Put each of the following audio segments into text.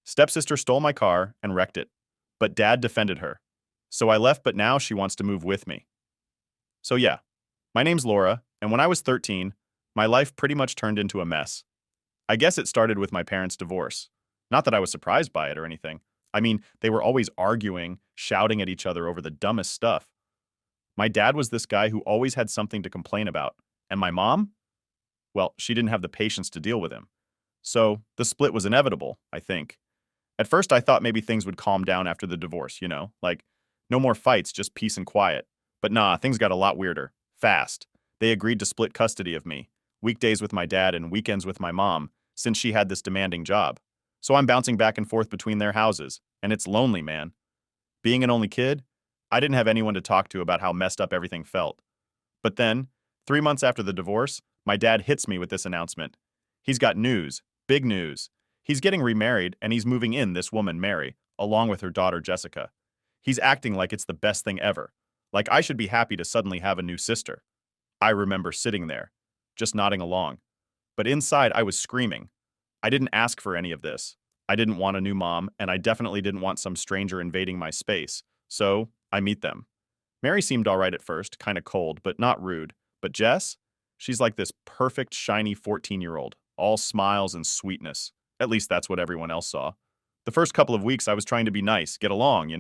Stepsister stole my car and wrecked it, but dad defended her. So I left, but now she wants to move with me. So yeah, my name's Laura, and when I was 13, my life pretty much turned into a mess. I guess it started with my parents' divorce. Not that I was surprised by it or anything. I mean, they were always arguing, shouting at each other over the dumbest stuff. My dad was this guy who always had something to complain about. And my mom? Well, she didn't have the patience to deal with him. So the split was inevitable, I think. At first, I thought maybe things would calm down after the divorce, like no more fights, just peace and quiet. But nah, things got a lot weirder. Fast. They agreed to split custody of me, weekdays with my dad and weekends with my mom, since she had this demanding job. So I'm bouncing back and forth between their houses, and it's lonely, man. Being an only kid, I didn't have anyone to talk to about how messed up everything felt. But then, 3 months after the divorce, my dad hits me with this announcement. He's got news, big news. He's getting remarried and he's moving in this woman, Mary, along with her daughter, Jessica. He's acting like it's the best thing ever, like I should be happy to suddenly have a new sister. I remember sitting there, just nodding along. But inside, I was screaming. I didn't ask for any of this. I didn't want a new mom, and I definitely didn't want some stranger invading my space. So, I meet them. Mary seemed all right at first, kind of cold, but not rude. But Jess? She's like this perfect, shiny 14-year-old, all smiles and sweetness. At least that's what everyone else saw. The first couple of weeks I was trying to be nice, get along.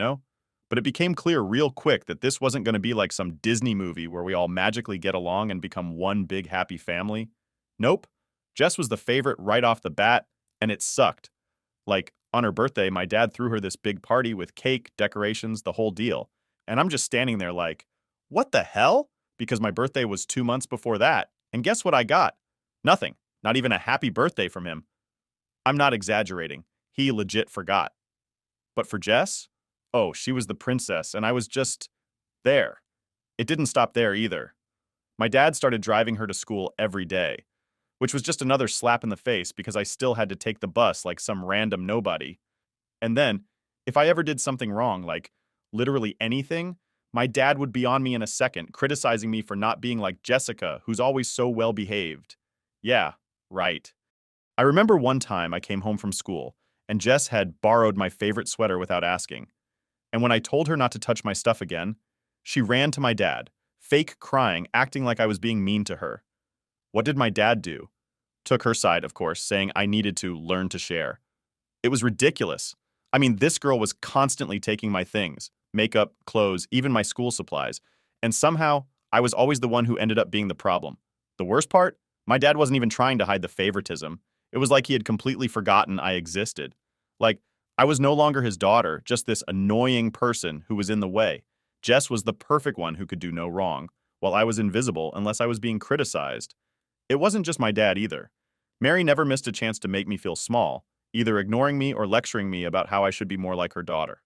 But it became clear real quick that this wasn't going to be like some Disney movie where we all magically get along and become one big happy family. Nope. Jess was the favorite right off the bat, and it sucked. Like, on her birthday, my dad threw her this big party with cake, decorations, the whole deal. And I'm just standing there like, what the hell? Because my birthday was 2 months before that. And guess what I got? Nothing. Not even a happy birthday from him. I'm not exaggerating. He legit forgot. But for Jess? Oh, she was the princess, and I was just there. It didn't stop there either. My dad started driving her to school every day, which was just another slap in the face because I still had to take the bus like some random nobody. And then, if I ever did something wrong, like literally anything, my dad would be on me in a second, criticizing me for not being like Jessica, who's always so well behaved. Yeah, right. I remember one time I came home from school, and Jess had borrowed my favorite sweater without asking. And when I told her not to touch my stuff again, she ran to my dad, fake crying, acting like I was being mean to her. What did my dad do? Took her side, of course, saying I needed to learn to share. It was ridiculous. I mean, this girl was constantly taking my things, makeup, clothes, even my school supplies, and somehow I was always the one who ended up being the problem. The worst part? My dad wasn't even trying to hide the favoritism. It was like he had completely forgotten I existed. Like, I was no longer his daughter, just this annoying person who was in the way. Jess was the perfect one who could do no wrong, while I was invisible unless I was being criticized. It wasn't just my dad either. Mary never missed a chance to make me feel small, either ignoring me or lecturing me about how I should be more like her daughter.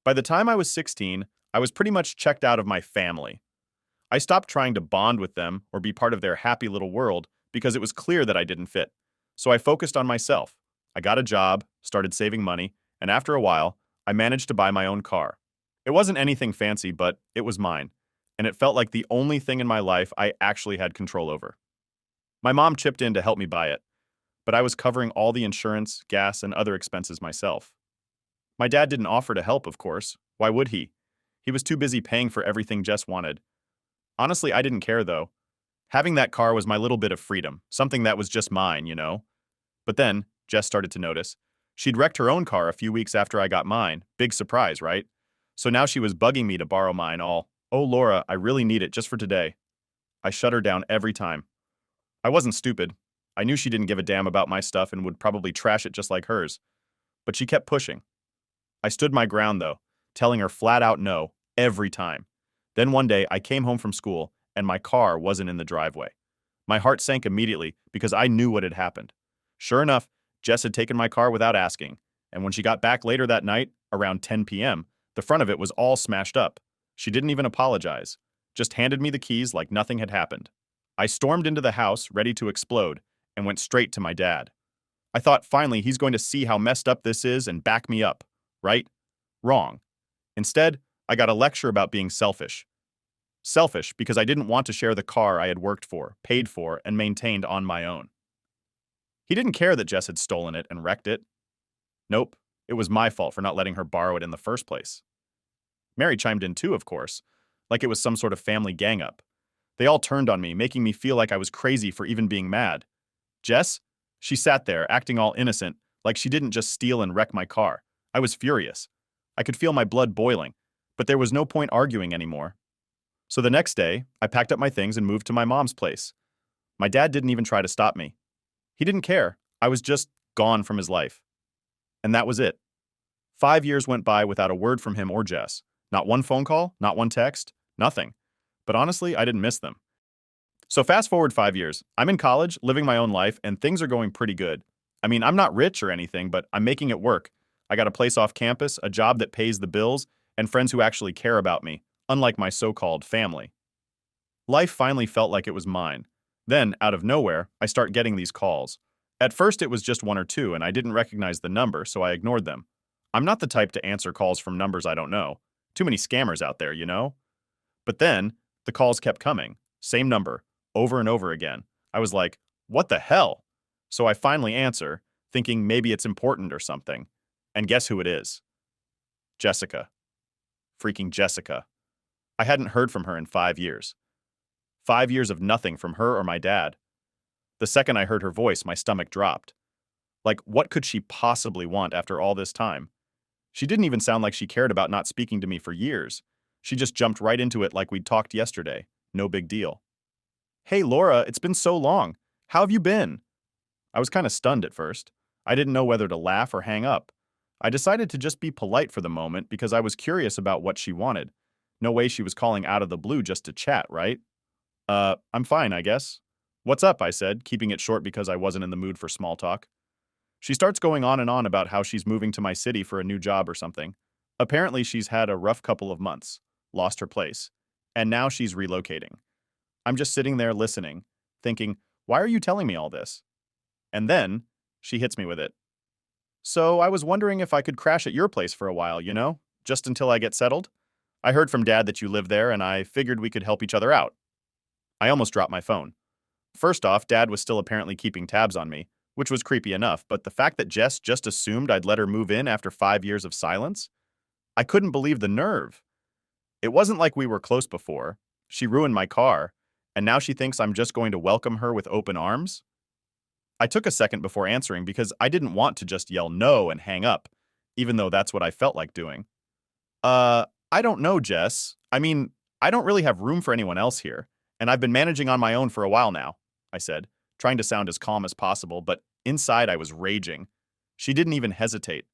By the time I was 16, I was pretty much checked out of my family. I stopped trying to bond with them or be part of their happy little world because it was clear that I didn't fit. So I focused on myself. I got a job, started saving money, and after a while, I managed to buy my own car. It wasn't anything fancy, but it was mine, and it felt like the only thing in my life I actually had control over. My mom chipped in to help me buy it, but I was covering all the insurance, gas, and other expenses myself. My dad didn't offer to help, of course. Why would he? He was too busy paying for everything Jess wanted. Honestly, I didn't care, though. Having that car was my little bit of freedom, something that was just mine. But then, Jess started to notice. She'd wrecked her own car a few weeks after I got mine. Big surprise, right? So now she was bugging me to borrow mine all, oh, Laura, I really need it just for today. I shut her down every time. I wasn't stupid. I knew she didn't give a damn about my stuff and would probably trash it just like hers. But she kept pushing. I stood my ground, though, telling her flat out no, every time. Then one day, I came home from school, and my car wasn't in the driveway. My heart sank immediately because I knew what had happened. Sure enough, Jess had taken my car without asking, and when she got back later that night, around 10 p.m., the front of it was all smashed up. She didn't even apologize, just handed me the keys like nothing had happened. I stormed into the house, ready to explode, and went straight to my dad. I thought finally he's going to see how messed up this is and back me up. Right? Wrong. Instead, I got a lecture about being selfish. Selfish because I didn't want to share the car I had worked for, paid for, and maintained on my own. He didn't care that Jess had stolen it and wrecked it. Nope, it was my fault for not letting her borrow it in the first place. Mary chimed in too, of course, like it was some sort of family gang-up. They all turned on me, making me feel like I was crazy for even being mad. Jess? She sat there, acting all innocent, like she didn't just steal and wreck my car. I was furious. I could feel my blood boiling, but there was no point arguing anymore. So the next day, I packed up my things and moved to my mom's place. My dad didn't even try to stop me. He didn't care. I was just gone from his life. And that was it. 5 years went by without a word from him or Jess. Not one phone call, not one text, nothing. But honestly, I didn't miss them. So fast forward 5 years. I'm in college, living my own life, and things are going pretty good. I mean, I'm not rich or anything, but I'm making it work. I got a place off campus, a job that pays the bills, and friends who actually care about me, unlike my so-called family. Life finally felt like it was mine. Then, out of nowhere, I start getting these calls. At first it was just one or two, and I didn't recognize the number, so I ignored them. I'm not the type to answer calls from numbers I don't know. Too many scammers out there, you know? But then, the calls kept coming. Same number, over and over again. I was like, what the hell? So I finally answer, thinking maybe it's important or something. And guess who it is? Jessica. Freaking Jessica. I hadn't heard from her in 5 years. 5 years of nothing from her or my dad. The second I heard her voice, my stomach dropped. Like, what could she possibly want after all this time? She didn't even sound like she cared about not speaking to me for years. She just jumped right into it like we'd talked yesterday. No big deal. Hey, Laura, it's been so long. How have you been? I was kind of stunned at first. I didn't know whether to laugh or hang up. I decided to just be polite for the moment because I was curious about what she wanted. No way she was calling out of the blue just to chat, right? I'm fine, I guess. What's up, I said, keeping it short because I wasn't in the mood for small talk. She starts going on and on about how she's moving to my city for a new job or something. Apparently, she's had a rough couple of months, lost her place, and now she's relocating. I'm just sitting there listening, thinking, why are you telling me all this? And then, she hits me with it. So I was wondering if I could crash at your place for a while, you know? Just until I get settled? I heard from Dad that you live there, and I figured we could help each other out. I almost dropped my phone. First off, Dad was still apparently keeping tabs on me, which was creepy enough, but the fact that Jess just assumed I'd let her move in after 5 years of silence? I couldn't believe the nerve. It wasn't like we were close before. She ruined my car, and now she thinks I'm just going to welcome her with open arms? I took a second before answering because I didn't want to just yell no and hang up, even though that's what I felt like doing. I don't know, Jess. I mean, I don't really have room for anyone else here, and I've been managing on my own for a while now, I said, trying to sound as calm as possible, but inside I was raging. She didn't even hesitate.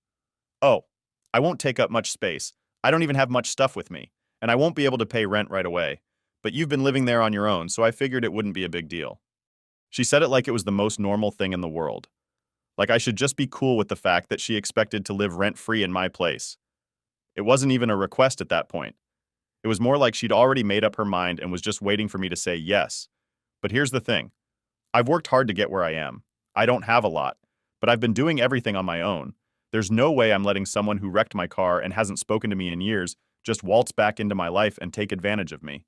Oh, I won't take up much space. I don't even have much stuff with me, and I won't be able to pay rent right away. But you've been living there on your own, so I figured it wouldn't be a big deal. She said it like it was the most normal thing in the world. Like I should just be cool with the fact that she expected to live rent-free in my place. It wasn't even a request at that point. It was more like she'd already made up her mind and was just waiting for me to say yes. But here's the thing. I've worked hard to get where I am. I don't have a lot, but I've been doing everything on my own. There's no way I'm letting someone who wrecked my car and hasn't spoken to me in years just waltz back into my life and take advantage of me.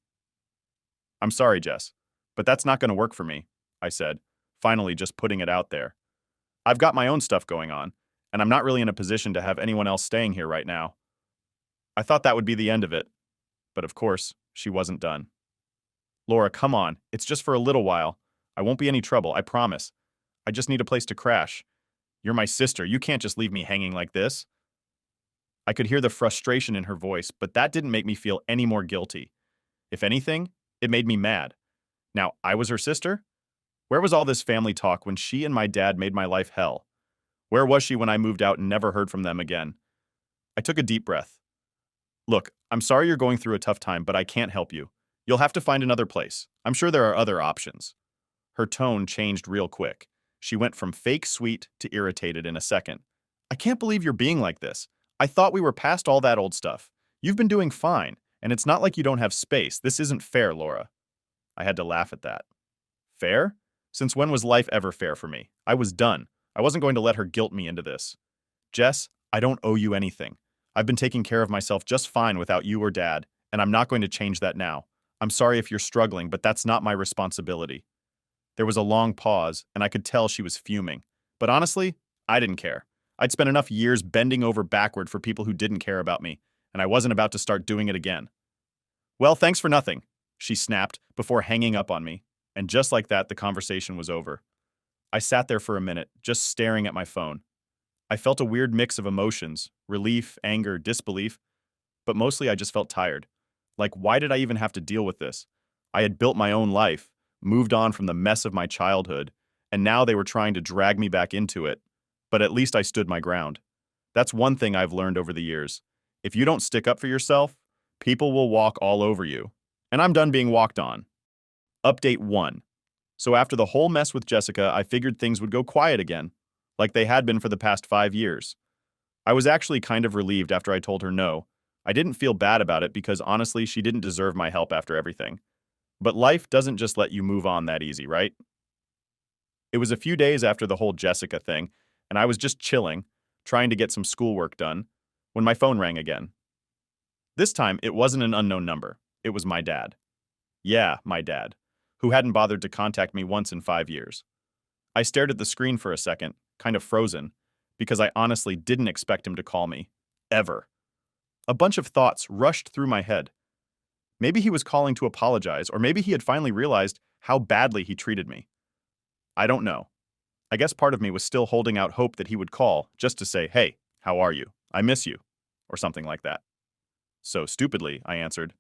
I'm sorry, Jess, but that's not going to work for me, I said, finally just putting it out there. I've got my own stuff going on, and I'm not really in a position to have anyone else staying here right now. I thought that would be the end of it, but of course, she wasn't done. Laura, come on, it's just for a little while. I won't be any trouble, I promise. I just need a place to crash. You're my sister, you can't just leave me hanging like this. I could hear the frustration in her voice, but that didn't make me feel any more guilty. If anything, it made me mad. Now, I was her sister? Where was all this family talk when she and my dad made my life hell? Where was she when I moved out and never heard from them again? I took a deep breath. Look, I'm sorry you're going through a tough time, but I can't help you. You'll have to find another place. I'm sure there are other options. Her tone changed real quick. She went from fake sweet to irritated in a second. I can't believe you're being like this. I thought we were past all that old stuff. You've been doing fine, and it's not like you don't have space. This isn't fair, Laura. I had to laugh at that. Fair? Since when was life ever fair for me? I was done. I wasn't going to let her guilt me into this. Jess, I don't owe you anything. I've been taking care of myself just fine without you or Dad, and I'm not going to change that now. I'm sorry if you're struggling, but that's not my responsibility. There was a long pause, and I could tell she was fuming. But honestly, I didn't care. I'd spent enough years bending over backward for people who didn't care about me, and I wasn't about to start doing it again. Well, thanks for nothing, she snapped before hanging up on me, and just like that, the conversation was over. I sat there for a minute, just staring at my phone. I felt a weird mix of emotions, relief, anger, disbelief, but mostly I just felt tired. Like, why did I even have to deal with this? I had built my own life, moved on from the mess of my childhood, and now they were trying to drag me back into it. But at least I stood my ground. That's one thing I've learned over the years. If you don't stick up for yourself, people will walk all over you. And I'm done being walked on. Update 1. So after the whole mess with Jessica, I figured things would go quiet again, like they had been for the past 5 years. I was actually kind of relieved after I told her no. I didn't feel bad about it because honestly, she didn't deserve my help after everything. But life doesn't just let you move on that easy, right? It was a few days after the whole Jessica thing, and I was just chilling, trying to get some schoolwork done, when my phone rang again. This time, it wasn't an unknown number. It was my dad. Yeah, my dad, who hadn't bothered to contact me once in 5 years. I stared at the screen for a second, kind of frozen, because I honestly didn't expect him to call me. Ever. A bunch of thoughts rushed through my head. Maybe he was calling to apologize, or maybe he had finally realized how badly he treated me. I don't know. I guess part of me was still holding out hope that he would call, just to say, "Hey, how are you? I miss you," or something like that. So stupidly, I answered.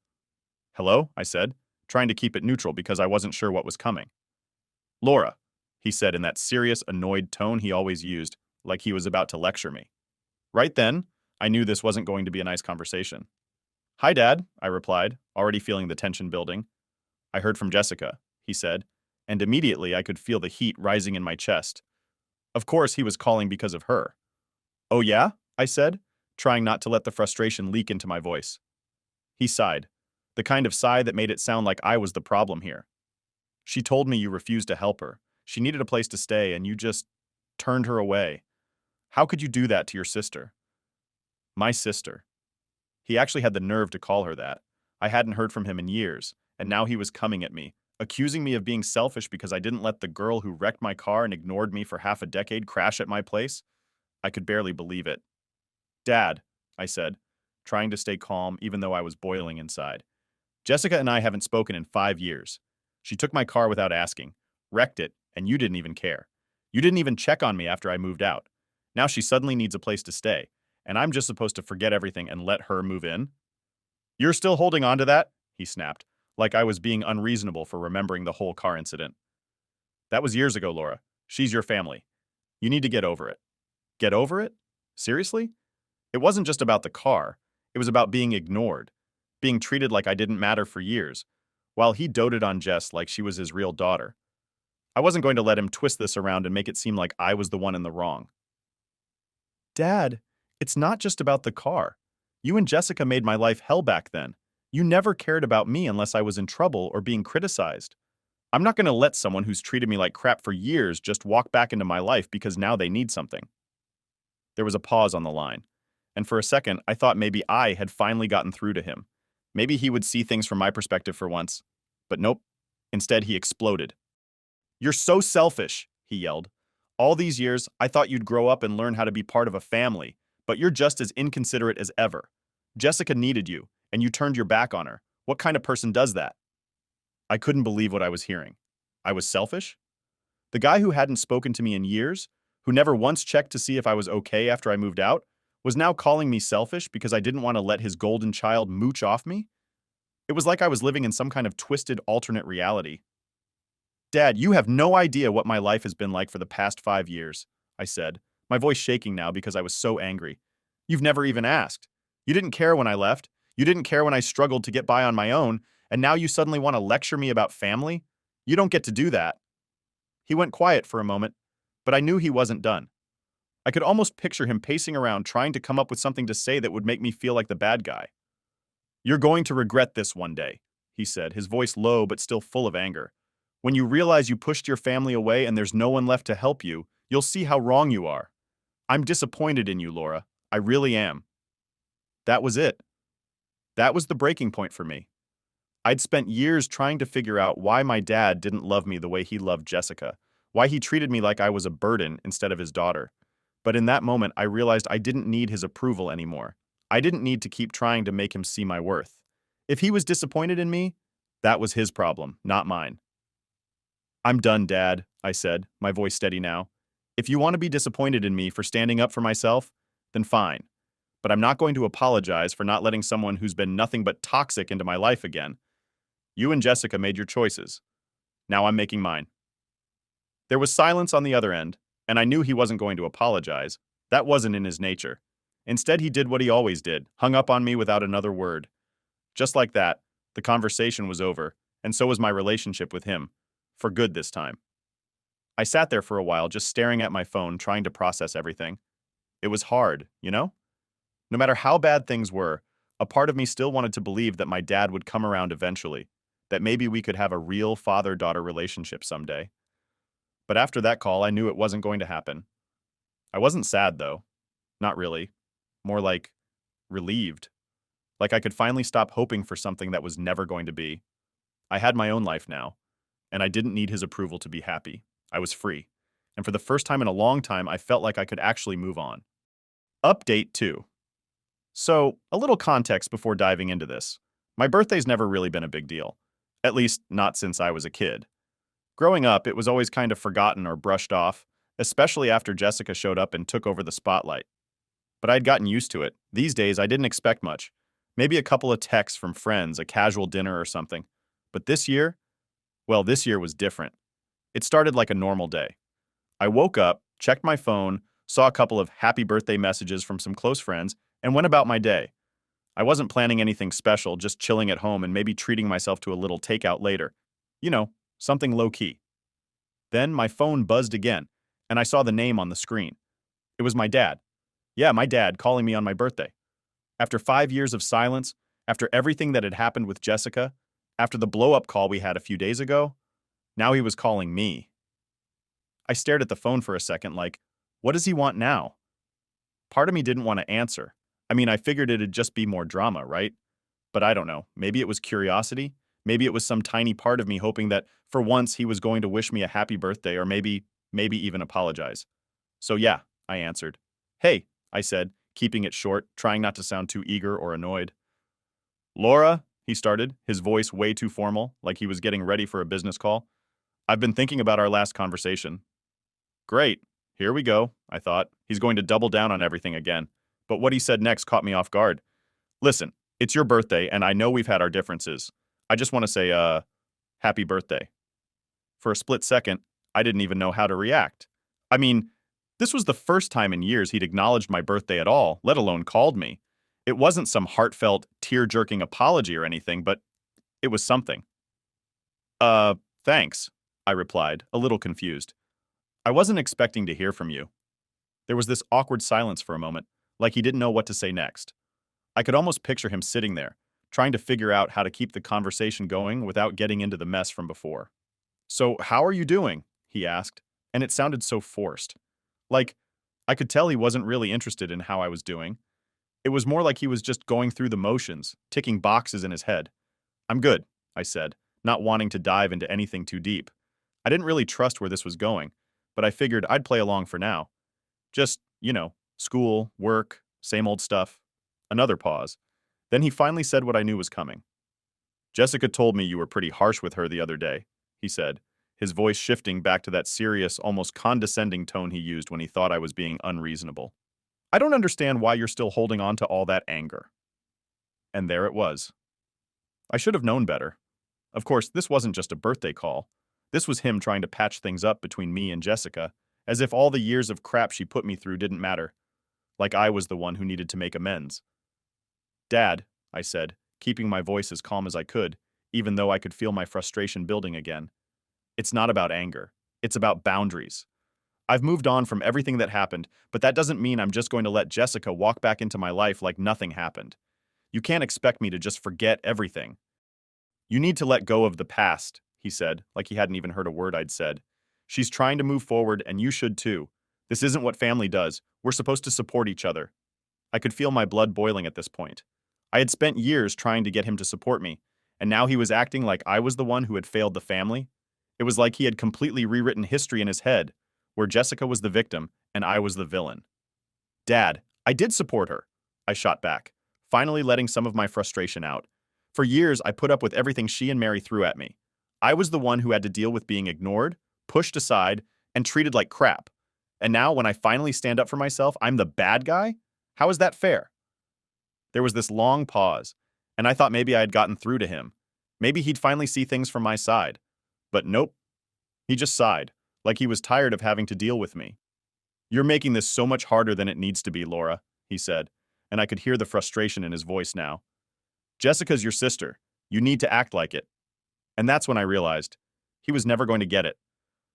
"Hello?" I said, trying to keep it neutral because I wasn't sure what was coming. "Laura," he said in that serious, annoyed tone he always used, like he was about to lecture me. Right then, I knew this wasn't going to be a nice conversation. "Hi, Dad," I replied, already feeling the tension building. "I heard from Jessica," he said, and immediately I could feel the heat rising in my chest. Of course, he was calling because of her. "Oh yeah?" I said, trying not to let the frustration leak into my voice. He sighed, the kind of sigh that made it sound like I was the problem here. "She told me you refused to help her. She needed a place to stay, and you just turned her away. How could you do that to your sister?" My sister. He actually had the nerve to call her that. I hadn't heard from him in years, and now he was coming at me, accusing me of being selfish because I didn't let the girl who wrecked my car and ignored me for half a decade crash at my place. I could barely believe it. "Dad," I said, trying to stay calm even though I was boiling inside. "Jessica and I haven't spoken in 5 years. She took my car without asking, wrecked it, and you didn't even care. You didn't even check on me after I moved out. Now she suddenly needs a place to stay, and I'm just supposed to forget everything and let her move in? You're still holding on to that?" he snapped, like I was being unreasonable for remembering the whole car incident. "That was years ago, Laura. She's your family. You need to get over it." Get over it? Seriously? It wasn't just about the car. It was about being ignored, being treated like I didn't matter for years, while he doted on Jess like she was his real daughter. I wasn't going to let him twist this around and make it seem like I was the one in the wrong. "Dad, it's not just about the car. You and Jessica made my life hell back then. You never cared about me unless I was in trouble or being criticized. I'm not going to let someone who's treated me like crap for years just walk back into my life because now they need something." There was a pause on the line, and for a second I thought maybe I had finally gotten through to him. Maybe he would see things from my perspective for once. But nope. Instead, he exploded. "You're so selfish," he yelled. "All these years, I thought you'd grow up and learn how to be part of a family, but you're just as inconsiderate as ever. Jessica needed you, and you turned your back on her. What kind of person does that?" I couldn't believe what I was hearing. I was selfish? The guy who hadn't spoken to me in years, who never once checked to see if I was okay after I moved out, was now calling me selfish because I didn't want to let his golden child mooch off me? It was like I was living in some kind of twisted alternate reality. "Dad, you have no idea what my life has been like for the past 5 years," I said, my voice shaking now because I was so angry. "You've never even asked. You didn't care when I left. You didn't care when I struggled to get by on my own, and now you suddenly want to lecture me about family? You don't get to do that." He went quiet for a moment, but I knew he wasn't done. I could almost picture him pacing around trying to come up with something to say that would make me feel like the bad guy. "You're going to regret this one day," he said, his voice low but still full of anger. "When you realize you pushed your family away and there's no one left to help you, you'll see how wrong you are. I'm disappointed in you, Laura. I really am." That was it. That was the breaking point for me. I'd spent years trying to figure out why my dad didn't love me the way he loved Jessica, why he treated me like I was a burden instead of his daughter. But in that moment, I realized I didn't need his approval anymore. I didn't need to keep trying to make him see my worth. If he was disappointed in me, that was his problem, not mine. I'm done, Dad, I said, my voice steady now. If you want to be disappointed in me for standing up for myself, then fine. But I'm not going to apologize for not letting someone who's been nothing but toxic into my life again. You and Jessica made your choices. Now I'm making mine. There was silence on the other end, and I knew he wasn't going to apologize. That wasn't in his nature. Instead, he did what he always did, hung up on me without another word. Just like that, the conversation was over, and so was my relationship with him. For good this time. I sat there for a while just staring at my phone, trying to process everything. It was hard, you know? No matter how bad things were, a part of me still wanted to believe that my dad would come around eventually, that maybe we could have a real father-daughter relationship someday. But after that call, I knew it wasn't going to happen. I wasn't sad, though. Not really. More like relieved. Like I could finally stop hoping for something that was never going to be. I had my own life now, and I didn't need his approval to be happy. I was free. And for the first time in a long time, I felt like I could actually move on. Update 2. So, a little context before diving into this. My birthday's never really been a big deal. At least, not since I was a kid. Growing up, it was always kind of forgotten or brushed off, especially after Jessica showed up and took over the spotlight. But I'd gotten used to it. These days, I didn't expect much. Maybe a couple of texts from friends, a casual dinner or something. But this year? Well, this year was different. It started like a normal day. I woke up, checked my phone, saw a couple of happy birthday messages from some close friends, and went about my day. I wasn't planning anything special, just chilling at home and maybe treating myself to a little takeout later. You know, something low-key. Then my phone buzzed again, and I saw the name on the screen. It was my dad. Yeah, my dad calling me on my birthday. After 5 years of silence, after everything that had happened with Jessica, after the blow-up call we had a few days ago, now he was calling me. I stared at the phone for a second like, what does he want now? Part of me didn't want to answer. I mean, I figured it'd just be more drama, right? But I don't know. Maybe it was curiosity. Maybe it was some tiny part of me hoping that for once he was going to wish me a happy birthday or maybe even apologize. So yeah, I answered. Hey, I said, keeping it short, trying not to sound too eager or annoyed. Laura, he started, his voice way too formal, like he was getting ready for a business call. I've been thinking about our last conversation. Great. Here we go, I thought. He's going to double down on everything again. But what he said next caught me off guard. Listen, it's your birthday, and I know we've had our differences. I just want to say, happy birthday. For a split second, I didn't even know how to react. I mean, this was the first time in years he'd acknowledged my birthday at all, let alone called me. It wasn't some heartfelt, tear-jerking apology or anything, but it was something. Thanks, I replied, a little confused. I wasn't expecting to hear from you. There was this awkward silence for a moment, like he didn't know what to say next. I could almost picture him sitting there, trying to figure out how to keep the conversation going without getting into the mess from before. So, how are you doing? He asked, and it sounded so forced. Like, I could tell he wasn't really interested in how I was doing. It was more like he was just going through the motions, ticking boxes in his head. I'm good, I said, not wanting to dive into anything too deep. I didn't really trust where this was going, but I figured I'd play along for now. Just, school, work, same old stuff. Another pause. Then he finally said what I knew was coming. Jessica told me you were pretty harsh with her the other day, he said, his voice shifting back to that serious, almost condescending tone he used when he thought I was being unreasonable. I don't understand why you're still holding on to all that anger. And there it was. I should have known better. Of course, this wasn't just a birthday call. This was him trying to patch things up between me and Jessica, as if all the years of crap she put me through didn't matter. Like I was the one who needed to make amends. Dad, I said, keeping my voice as calm as I could, even though I could feel my frustration building again. It's not about anger. It's about boundaries. I've moved on from everything that happened, but that doesn't mean I'm just going to let Jessica walk back into my life like nothing happened. You can't expect me to just forget everything. You need to let go of the past, he said, like he hadn't even heard a word I'd said. She's trying to move forward, and you should too. This isn't what family does. We're supposed to support each other. I could feel my blood boiling at this point. I had spent years trying to get him to support me, and now he was acting like I was the one who had failed the family. It was like he had completely rewritten history in his head, where Jessica was the victim and I was the villain. Dad, I did support her, I shot back, finally letting some of my frustration out. For years, I put up with everything she and Mary threw at me. I was the one who had to deal with being ignored, pushed aside, and treated like crap. And now, when I finally stand up for myself, I'm the bad guy? How is that fair? There was this long pause, and I thought maybe I had gotten through to him. Maybe he'd finally see things from my side. But nope. He just sighed, like he was tired of having to deal with me. You're making this so much harder than it needs to be, Laura, he said, and I could hear the frustration in his voice now. Jessica's your sister. You need to act like it. And that's when I realized he was never going to get it.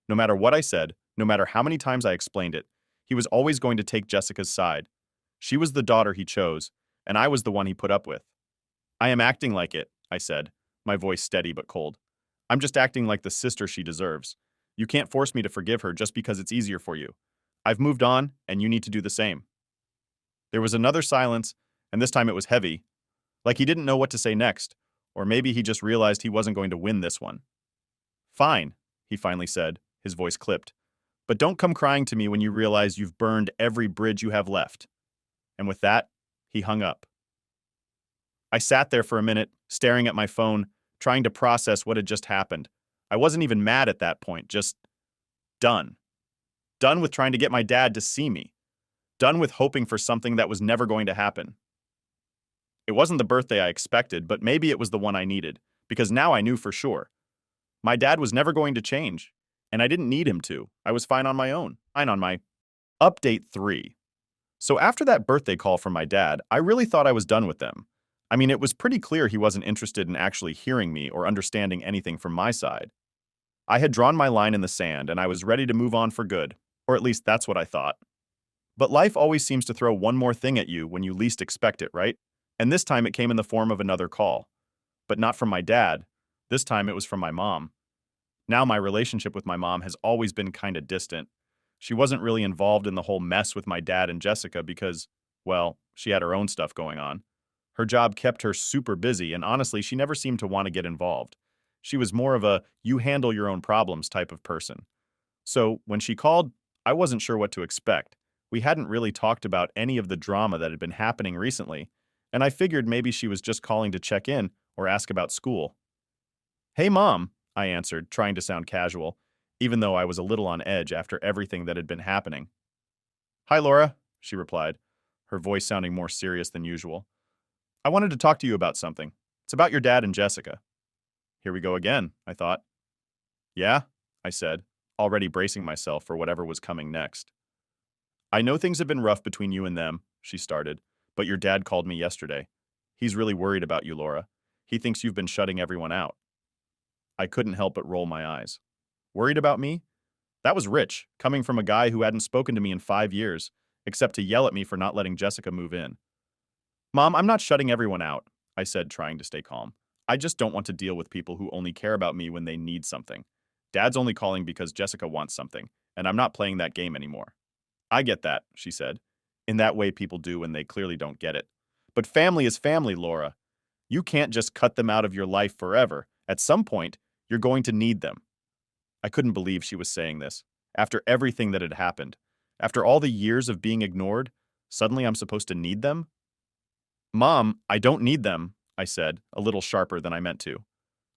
No matter what I said, no matter how many times I explained it, he was always going to take Jessica's side. She was the daughter he chose, and I was the one he put up with. I am acting like it, I said, my voice steady but cold. I'm just acting like the sister she deserves. You can't force me to forgive her just because it's easier for you. I've moved on, and you need to do the same. There was another silence, and this time it was heavy, like he didn't know what to say next, or maybe he just realized he wasn't going to win this one. Fine, he finally said, his voice clipped. But don't come crying to me when you realize you've burned every bridge you have left. And with that, he hung up. I sat there for a minute, staring at my phone, trying to process what had just happened. I wasn't even mad at that point, just done. Done with trying to get my dad to see me. Done with hoping for something that was never going to happen. It wasn't the birthday I expected, but maybe it was the one I needed, because now I knew for sure. My dad was never going to change, and I didn't need him to. I was fine on my own. Fine on my Update 3. So after that birthday call from my dad, I really thought I was done with them. I mean, it was pretty clear he wasn't interested in actually hearing me or understanding anything from my side. I had drawn my line in the sand, and I was ready to move on for good, or at least that's what I thought. But life always seems to throw one more thing at you when you least expect it, right? And this time it came in the form of another call. But not from my dad. This time it was from my mom. Now my relationship with my mom has always been kind of distant. She wasn't really involved in the whole mess with my dad and Jessica because, well, she had her own stuff going on. Her job kept her super busy, and honestly, she never seemed to want to get involved. She was more of a you handle your own problems type of person. So when she called, I wasn't sure what to expect. We hadn't really talked about any of the drama that had been happening recently, and I figured maybe she was just calling to check in or ask about school. Hey, Mom, I answered, trying to sound casual, even though I was a little on edge after everything that had been happening. Hi, Laura, she replied, her voice sounding more serious than usual. I wanted to talk to you about something. It's about your dad and Jessica. Here we go again, I thought. Yeah, I said, already bracing myself for whatever was coming next. I know things have been rough between you and them, she started, but your dad called me yesterday. He's really worried about you, Laura. He thinks you've been shutting everyone out. I couldn't help but roll my eyes. Worried about me? That was rich, coming from a guy who hadn't spoken to me in 5 years, except to yell at me for not letting Jessica move in. Mom, I'm not shutting everyone out, I said, trying to stay calm. I just don't want to deal with people who only care about me when they need something. Dad's only calling because Jessica wants something, and I'm not playing that game anymore. I get that, she said, in that way people do when they clearly don't get it. But family is family, Laura. You can't just cut them out of your life forever. At some point, you're going to need them. I couldn't believe she was saying this. After everything that had happened, after all the years of being ignored, suddenly I'm supposed to need them? Mom, I don't need them, I said, a little sharper than I meant to.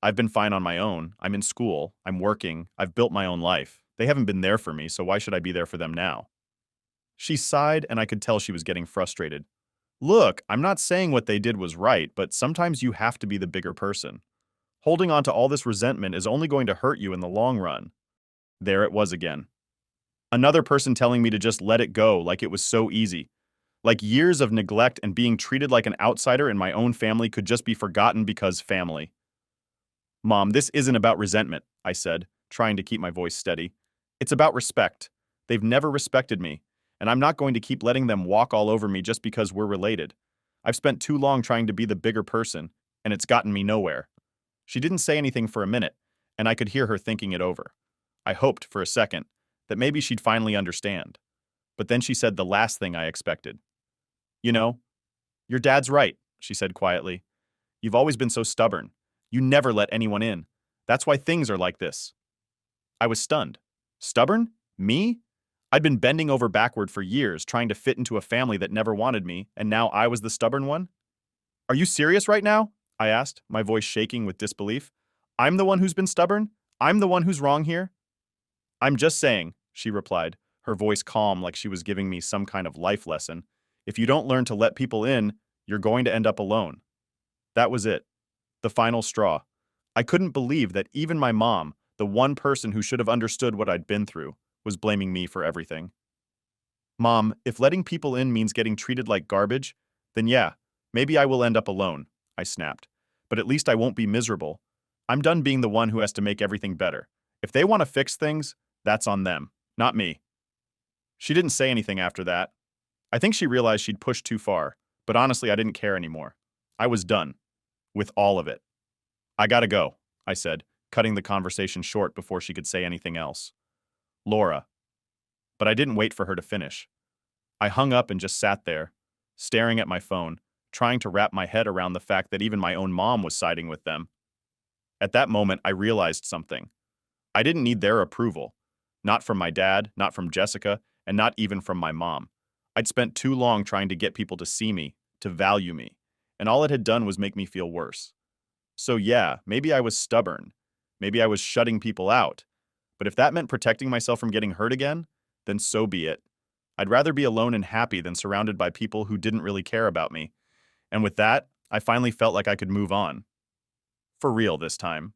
I've been fine on my own. I'm in school. I'm working. I've built my own life. They haven't been there for me, so why should I be there for them now? She sighed, and I could tell she was getting frustrated. Look, I'm not saying what they did was right, but sometimes you have to be the bigger person. Holding on to all this resentment is only going to hurt you in the long run. There it was again. Another person telling me to just let it go like it was so easy. Like years of neglect and being treated like an outsider in my own family could just be forgotten because family. Mom, this isn't about resentment, I said, trying to keep my voice steady. It's about respect. They've never respected me, and I'm not going to keep letting them walk all over me just because we're related. I've spent too long trying to be the bigger person, and it's gotten me nowhere. She didn't say anything for a minute, and I could hear her thinking it over. I hoped, for a second, that maybe she'd finally understand. But then she said the last thing I expected. You know, your dad's right, she said quietly. You've always been so stubborn. You never let anyone in. That's why things are like this. I was stunned. Stubborn? Me? I'd been bending over backward for years trying to fit into a family that never wanted me, and now I was the stubborn one? Are you serious right now? I asked, my voice shaking with disbelief. I'm the one who's been stubborn? I'm the one who's wrong here? I'm just saying, she replied, her voice calm like she was giving me some kind of life lesson. If you don't learn to let people in, you're going to end up alone. That was it. The final straw. I couldn't believe that even my mom, the one person who should have understood what I'd been through, was blaming me for everything. Mom, if letting people in means getting treated like garbage, then yeah, maybe I will end up alone, I snapped. But at least I won't be miserable. I'm done being the one who has to make everything better. If they want to fix things, that's on them, not me. She didn't say anything after that. I think she realized she'd pushed too far, but honestly, I didn't care anymore. I was done. With all of it. I gotta go, I said, cutting the conversation short before she could say anything else. Laura. But I didn't wait for her to finish. I hung up and just sat there, staring at my phone, trying to wrap my head around the fact that even my own mom was siding with them. At that moment, I realized something. I didn't need their approval. Not from my dad, not from Jessica, and not even from my mom. I'd spent too long trying to get people to see me, to value me, and all it had done was make me feel worse. So yeah, maybe I was stubborn. Maybe I was shutting people out. But if that meant protecting myself from getting hurt again, then so be it. I'd rather be alone and happy than surrounded by people who didn't really care about me. And with that, I finally felt like I could move on. For real this time.